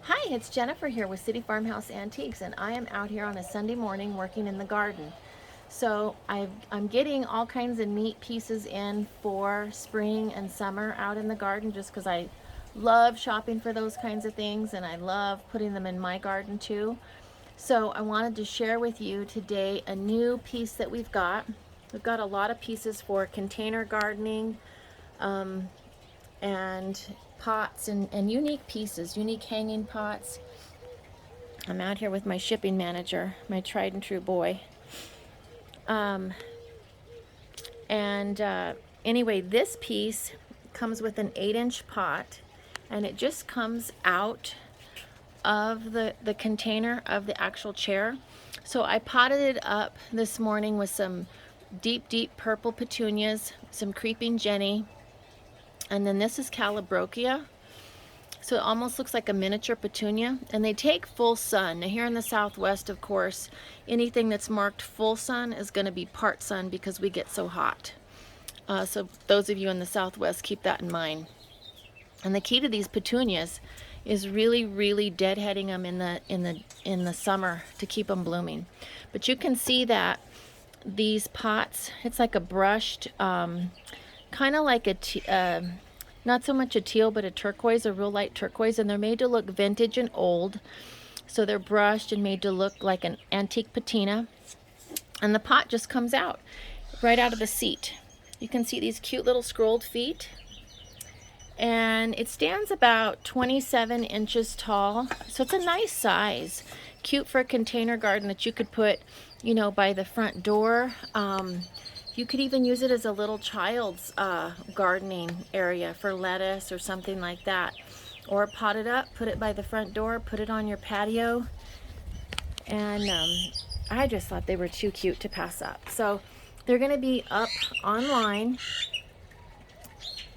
Hi, it's Jennifer here with City Farmhouse Antiques, and I am out here on a Sunday morning working in the garden. So I'm getting all kinds of neat pieces in for spring and summer out in the garden just because I love shopping for those kinds of things and I love putting them in my garden too. So I wanted to share with you today a new piece that we've got. We've got a lot of pieces for container gardening, and pots and unique pieces, unique hanging pots. I'm out here with my shipping manager, my tried and true boy. Um, and anyway, this piece comes with an 8-inch pot, and it just comes out of the container of the actual chair. So I potted it up this morning with some deep purple petunias, some creeping Jenny, and then this is Calibrachoa. So it almost looks like a miniature petunia, and they take full sun. Now here in the Southwest, of course, anything that's marked full sun is going to be part sun because we get so hot. So those of you in the Southwest, keep that in mind. And the key to these petunias is really deadheading them in the summer to keep them blooming. But you can see that these pots, it's like a brushed, kind of like a not so much a teal, but a turquoise, a real light turquoise, and they're made to look vintage and old. So they're brushed and made to look like an antique patina. And the pot just comes out right out of the seat. You can see these cute little scrolled feet. And it stands about 27 inches tall. So it's a nice size. Cute for a container garden that you could put, you know, by the front door. You could even use it as a little child's gardening area for lettuce or something like that. Or pot it up, put it by the front door, put it on your patio. And I just thought they were too cute to pass up. So they're going to be up online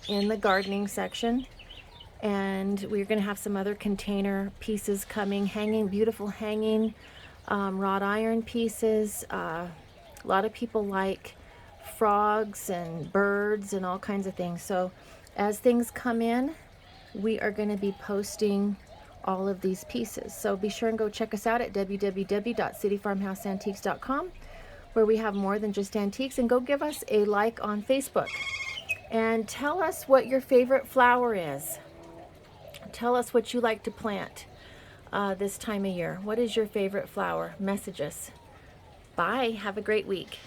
in the gardening section. And we're going to have some other container pieces coming, hanging, beautiful hanging wrought iron pieces. A lot of people like frogs and birds and all kinds of things. So as things come in, we are going to be posting all of these pieces. So be sure and go check us out at www.cityfarmhouseantiques.com, where we have more than just antiques, and go give us a like on Facebook and tell us what your favorite flower is. Tell us what you like to plant this time of year. What is your favorite flower? Message us. Bye. Have a great week.